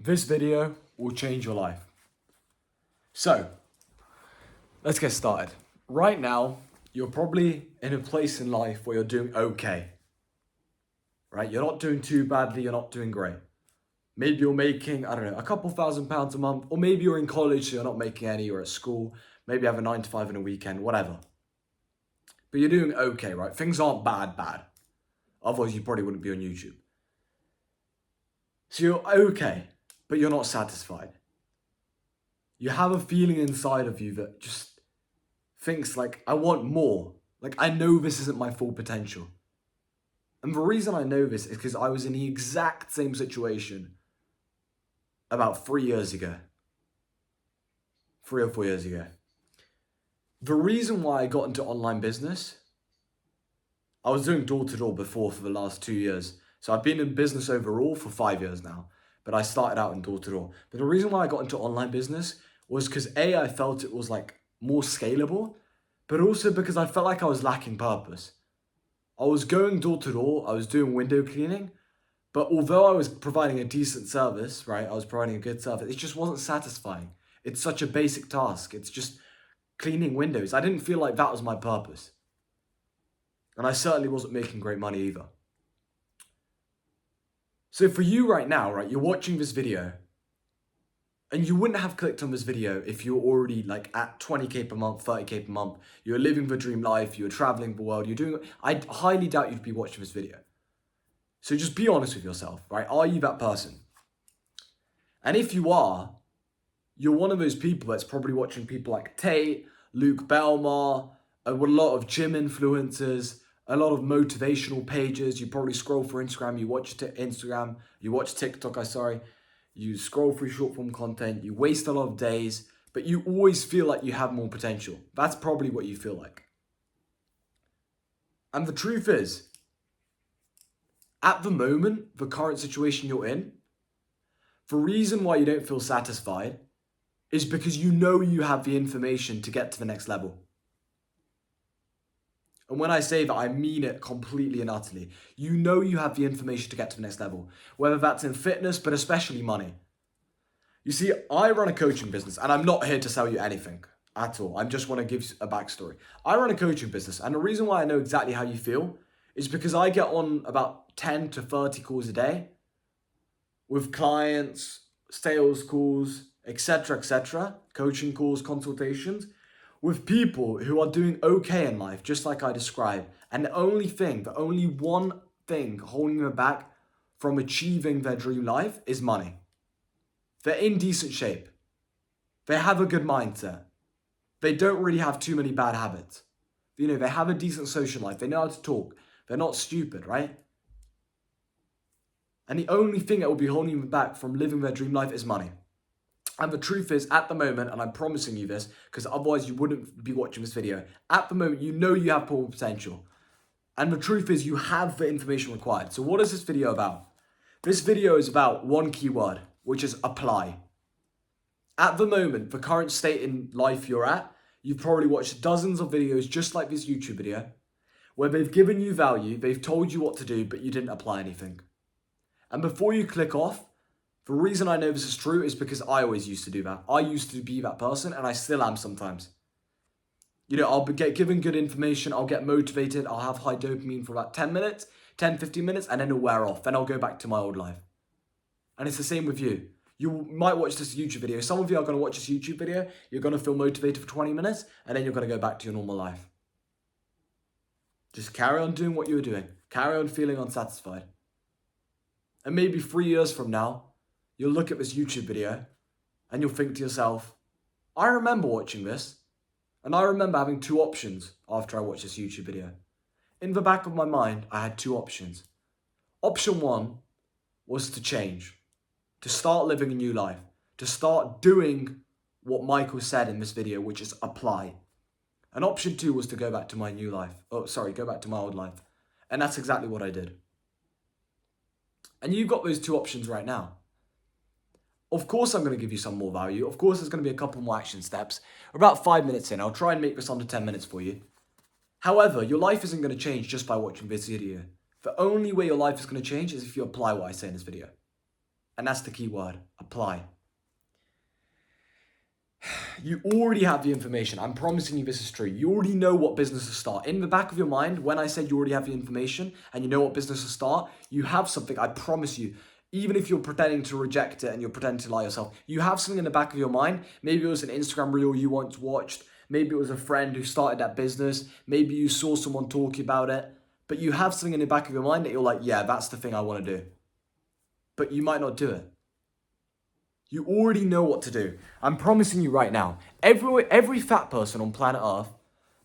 This video will change your life. So, let's get started. Right now, you're probably in a place in life where you're doing okay. Right? You're not doing too badly, you're not doing great. Maybe you're making, I don't know, a couple £1,000s a month, or maybe you're in college, so you're not making any, you're at school, maybe you have a 9 to 5 in a weekend, whatever. But you're doing okay, right? Things aren't bad. Otherwise, you probably wouldn't be on YouTube. So you're okay, but you're not satisfied. You have a feeling inside of you that just thinks like, I want more. Like, I know this isn't my full potential. And the reason I know this is because I was in the exact same situation about 3 years ago. 3 or 4 years ago. The reason why I got into online business, I was doing door-to-door before for the last 2 years. So I've been in business overall for 5 years now, but I started out in door-to-door. But the reason why I got into online business was because A, I felt it was like more scalable, but also because I felt like I was lacking purpose. I was going door-to-door, I was doing window cleaning, but although I was providing a decent service, right, I was providing a good service, it just wasn't satisfying. It's such a basic task. It's just cleaning windows. I didn't feel like that was my purpose. And I certainly wasn't making great money either. So for you right now, right, you're watching this video, and you wouldn't have clicked on this video if you were already like at 20k per month, 30k per month, you're living the dream life, you're traveling the world, you're doing, I highly doubt you'd be watching this video. So just be honest with yourself, right? Are you that person? And if you are, you're one of those people that's probably watching people like Tate, Luke Belmar, a lot of gym influencers, a lot of motivational pages. You probably scroll through Instagram, you watch TikTok, you scroll through short form content, you waste a lot of days, but you always feel like you have more potential. That's probably what you feel like. And the truth is, at the moment, the current situation you're in, the reason why you don't feel satisfied is because you know you have the information to get to the next level. And when I say that, I mean it completely and utterly. You know you have the information to get to the next level, whether that's in fitness, but especially money. You see, I run a coaching business, and I'm not here to sell you anything at all. I just want to give you a backstory. I run a coaching business, and the reason why I know exactly how you feel is because I get on about 10 to 30 calls a day with clients, sales calls, etc., coaching calls, consultations, with people who are doing okay in life, just like I described. And the only one thing holding them back from achieving their dream life is money. They're in decent shape. They have a good mindset. They don't really have too many bad habits. You know, they have a decent social life. They know how to talk. They're not stupid, right? And the only thing that will be holding them back from living their dream life is money. And the truth is, at the moment, and I'm promising you this, because otherwise you wouldn't be watching this video, at the moment, you know you have full potential. And the truth is, you have the information required. So what is this video about? This video is about one keyword, which is apply. At the moment, the current state in life you're at, you've probably watched dozens of videos just like this YouTube video, where they've given you value, they've told you what to do, but you didn't apply anything. And before you click off, the reason I know this is true is because I always used to do that. I used to be that person, and I still am sometimes. You know, I'll get given good information, I'll get motivated, I'll have high dopamine for about 10 minutes, 10, 15 minutes, and then it'll wear off. Then I'll go back to my old life. And it's the same with you. You might watch this YouTube video. Some of you are going to watch this YouTube video, you're going to feel motivated for 20 minutes, and then you're going to go back to your normal life. Just carry on doing what you were doing. Carry on feeling unsatisfied. And maybe 3 years from now, you'll look at this YouTube video and you'll think to yourself, I remember watching this, and I remember having two options after I watched this YouTube video. In the back of my mind, I had two options. Option one was to change, to start living a new life, to start doing what Michael said in this video, which is apply. And option two was to go back to my new life. Go back to my old life. And that's exactly what I did. And you've got those two options right now. Of course, I'm going to give you some more value. Of course, there's going to be a couple more action steps. We're about 5 minutes in. I'll try and make this under 10 minutes for you. However, your life isn't going to change just by watching this video. The only way your life is going to change is if you apply what I say in this video. And that's the key word, Apply. You already have the information. I'm promising you this is true. You already know what business to start. In the back of your mind, when I said you already have the information and you know what business to start, you have something, I promise you. Even if you're pretending to reject it and you're pretending to lie yourself, you have something in the back of your mind. Maybe it was an Instagram reel you once watched. Maybe it was a friend who started that business. Maybe you saw someone talking about it. But you have something in the back of your mind that you're like, yeah, that's the thing I want to do. But you might not do it. You already know what to do. I'm promising you right now, every fat person on planet Earth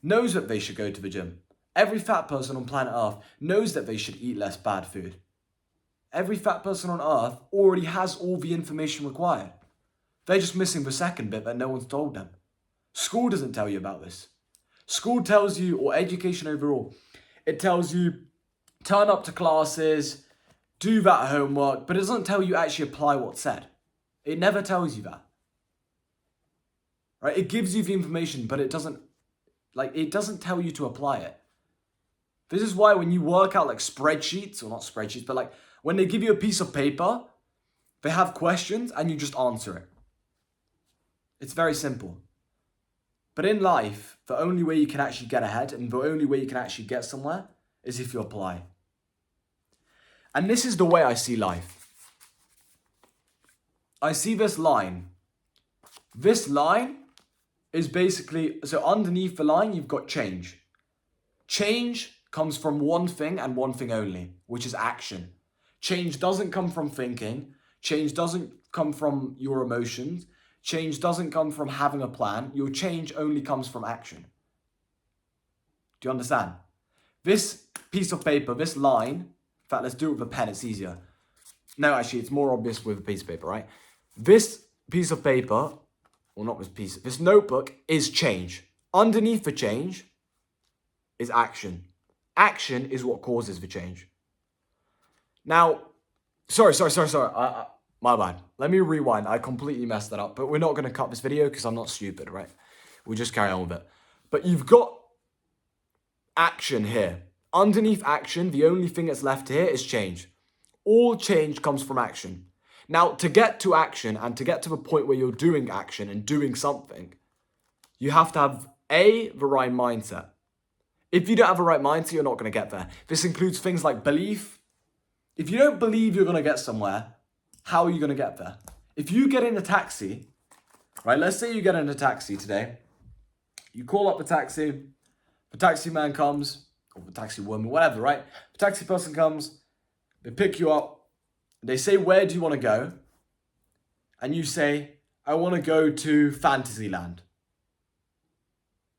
knows that they should go to the gym. Every fat person on planet Earth knows that they should eat less bad food. Every fat person on Earth already has all the information required. They're just missing the second bit that no one's told them. School doesn't tell you about this. School tells you, or education overall, it tells you turn up to classes, do that homework, but it doesn't tell you actually apply what's said. It never tells you that. Right? It gives you the information, but it doesn't tell you to apply it. This is why when you work out like spreadsheets, or not spreadsheets, but like when they give you a piece of paper, they have questions and you just answer it. It's very simple. But in life, the only way you can actually get ahead and the only way you can actually get somewhere is if you apply. And this is the way I see life. I see this line. This line is basically, so underneath the line, you've got change. Change comes from one thing and one thing only, which is action. Change doesn't come from thinking. Change doesn't come from your emotions. Change doesn't come from having a plan. Your change only comes from action. Do you understand? This piece of paper, this line, in fact, let's do it with a pen, it's easier. No, actually, it's more obvious with a piece of paper, right? This piece of paper, well, not this notebook is change. Underneath the change is action. Action is what causes the change. Now, sorry. My bad. Let me rewind. I completely messed that up, but we're not going to cut this video because I'm not stupid, right? We'll just carry on with it. But you've got action here. Underneath action, the only thing that's left here is change. All change comes from action. Now, to get to action and to get to the point where you're doing action and doing something, you have to have the right mindset. If you don't have the right mindset, you're not going to get there. This includes things like belief. If you don't believe you're going to get somewhere, how are you going to get there? If you get in a taxi, right? Let's say you get in a taxi today. You call up the taxi man comes, or the taxi woman, whatever, right? The taxi person comes, they pick you up, they say, where do you want to go? And you say, I want to go to Fantasyland.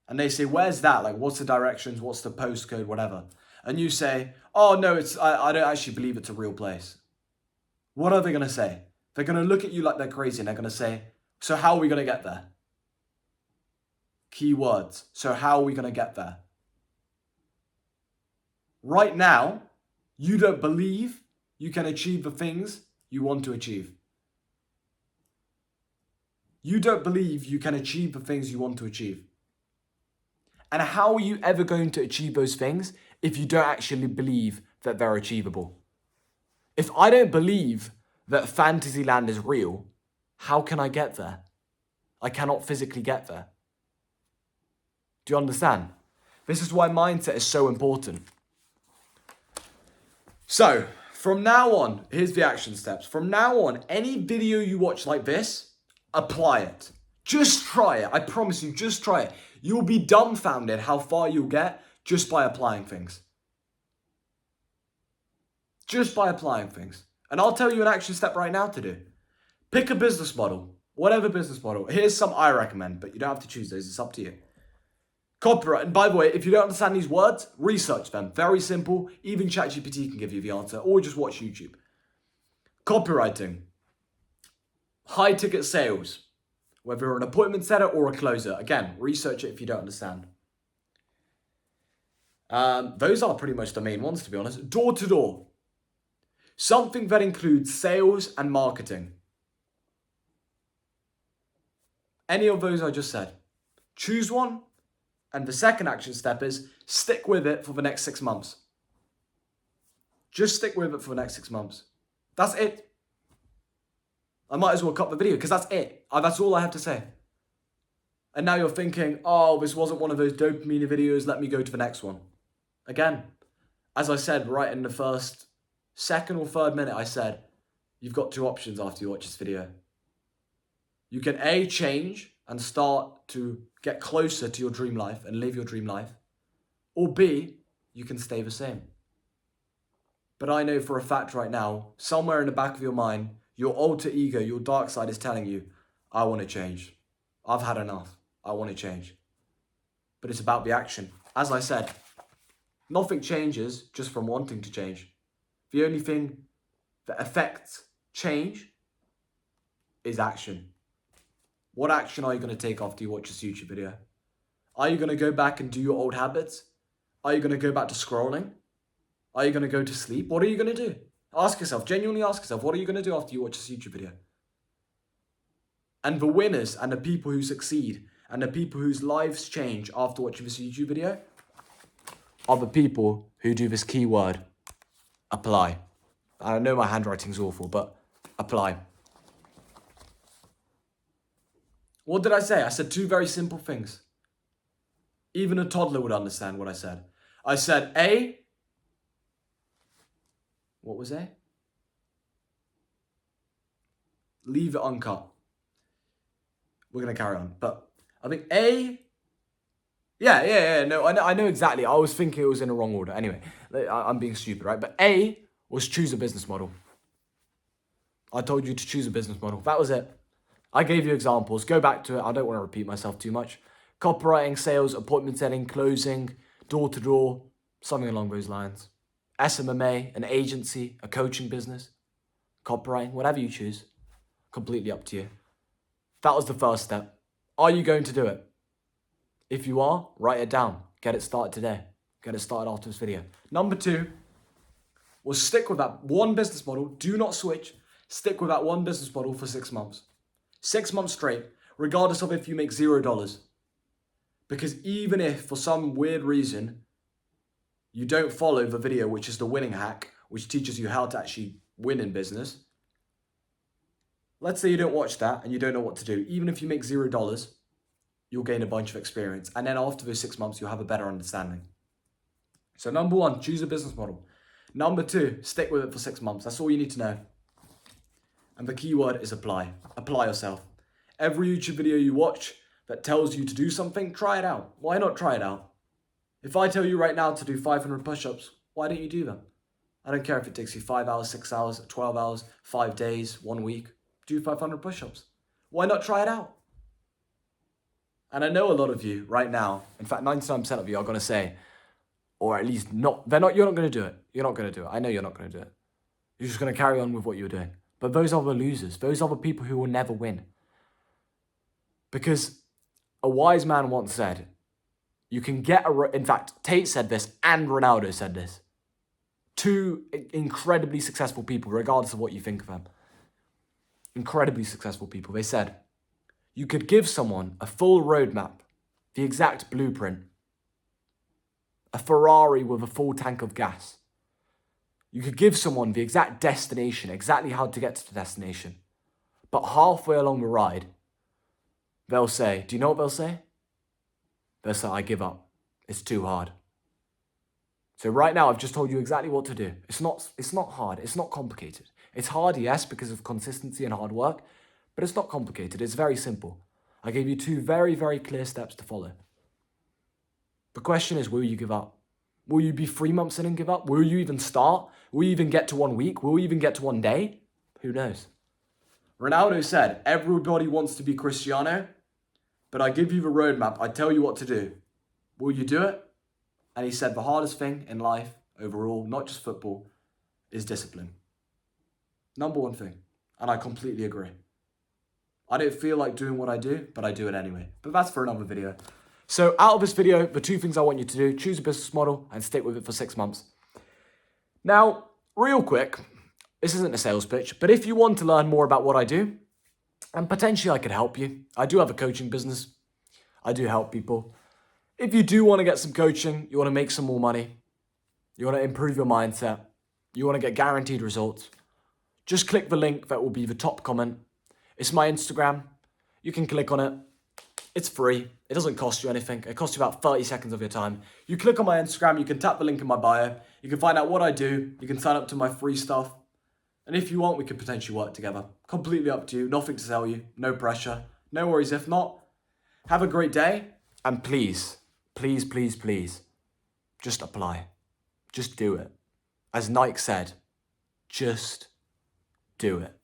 And they say, where's that? Like, what's the directions? What's the postcode? Whatever. And you say, oh, no, I don't actually believe it's a real place. What are they going to say? They're going to look at you like they're crazy and they're going to say, so how are we going to get there? Key words. So how are we going to get there? Right now, you don't believe you can achieve the things you want to achieve. You don't believe you can achieve the things you want to achieve. And how are you ever going to achieve those things if you don't actually believe that they're achievable? If I don't believe that Fantasyland is real, how can I get there? I cannot physically get there. Do you understand? This is why mindset is so important. So, from now on, here's the action steps. From now on, any video you watch like this, apply it. Just try it. I promise you, just try it. You'll be dumbfounded how far you'll get just by applying things. Just by applying things. And I'll tell you an action step right now to do. Pick a business model. Whatever business model. Here's some I recommend, but you don't have to choose those. It's up to you. Copyright. And by the way, if you don't understand these words, research them. Very simple. Even ChatGPT can give you the answer. Or just watch YouTube. Copywriting. High ticket sales. Whether you're an appointment setter or a closer. Again, research it if you don't understand. Those are pretty much the main ones, to be honest. Door to door. Something that includes sales and marketing. Any of those I just said. Choose one. And the second action step is stick with it for the next 6 months. Just stick with it for the next 6 months. That's it. I might as well cut the video because that's it. That's all I have to say. And now you're thinking, oh, this wasn't one of those dopamine videos. Let me go to the next one. Again, as I said right in the first second or third minute, I said, you've got two options after you watch this video. You can A, change and start to get closer to your dream life and live your dream life. Or B, you can stay the same. But I know for a fact right now, somewhere in the back of your mind, your alter ego, your dark side is telling you, I want to change. I've had enough. I want to change. But it's about the action. As I said, nothing changes just from wanting to change. The only thing that affects change is action. What action are you going to take after you watch this YouTube video? Are you going to go back and do your old habits? Are you going to go back to scrolling? Are you going to go to sleep? What are you going to do? Ask yourself, genuinely ask yourself, what are you going to do after you watch this YouTube video? And the winners and the people who succeed and the people whose lives change after watching this YouTube video are the people who do this keyword, apply. I know my handwriting's awful, but apply. What did I say? I said two very simple things. Even a toddler would understand what I said. I said A. What was A? Leave it uncut. We're going to carry on. But I think A. Yeah. No, I know exactly. I was thinking it was in the wrong order. Anyway, I'm being stupid, right? But A was choose a business model. I told you to choose a business model. That was it. I gave you examples. Go back to it. I don't want to repeat myself too much. Copywriting, sales, appointment setting, closing, door-to-door, something along those lines. SMMA, an agency, a coaching business, copywriting, whatever you choose. Completely up to you. That was the first step. Are you going to do it? If you are, write it down. Get it started today. Get it started after this video. Number 2 was stick with that one business model. Do not switch. Stick with that one business model for 6 months. 6 months straight, regardless of if you make $0. Because even if, for some weird reason, you don't follow the video, which is the winning hack, which teaches you how to actually win in business. Let's say you don't watch that and you don't know what to do. Even if you make $0, you'll gain a bunch of experience. And then after those 6 months, you'll have a better understanding. So number 1, choose a business model. Number 2, stick with it for 6 months. That's all you need to know. And the key word is apply. Apply yourself. Every YouTube video you watch that tells you to do something, try it out. Why not try it out? If I tell you right now to do 500 push-ups, why don't you do them? I don't care if it takes you 5 hours, 6 hours, 12 hours, 5 days, 1 week. Do 500 push-ups. Why not try it out? And I know a lot of you right now, in fact 99% of you are going to say, or at least not, you're not going to do it. You're not going to do it. I know you're not going to do it. You're just going to carry on with what you're doing. But those are the losers. Those are the people who will never win. Because a wise man once said, you can get in fact, Tate said this and Ronaldo said this. 2 incredibly successful people, regardless of what you think of them. Incredibly successful people. They said, you could give someone a full roadmap, the exact blueprint, a Ferrari with a full tank of gas. You could give someone the exact destination, exactly how to get to the destination. But halfway along the ride, they'll say, do you know what they'll say? They'll say, I give up. It's too hard. So right now, I've just told you exactly what to do. It's not hard. It's not complicated. It's hard, yes, because of consistency and hard work, but it's not complicated. It's very simple. I gave you 2 very, very clear steps to follow. The question is, will you give up? Will you be 3 months in and give up? Will you even start? Will you even get to 1 week? Will you even get to 1 day? Who knows? Ronaldo said, everybody wants to be Cristiano, but I give you the roadmap. I tell you what to do. Will you do it? And he said the hardest thing in life overall, not just football, is discipline. Number 1 thing. And I completely agree. I don't feel like doing what I do, but I do it anyway. But that's for another video. So out of this video, the 2 things I want you to do, choose a business model and stick with it for 6 months. Now, real quick, this isn't a sales pitch, but if you want to learn more about what I do, and potentially I could help you. I do have a coaching business. I do help people. If you do want to get some coaching, you want to make some more money, you want to improve your mindset, you want to get guaranteed results, just click the link that will be the top comment It's my Instagram. You can click on it. It's free. It doesn't cost you anything. It costs you about 30 seconds of your time. You click on my Instagram, you can tap the link in my bio. You can find out what I do. You can sign up to my free stuff. And if you want, we could potentially work together. Completely up to you. Nothing to sell you. No pressure. No worries if not. Have a great day. And please, please, please, please, just apply. Just do it. As Nike said, just do it.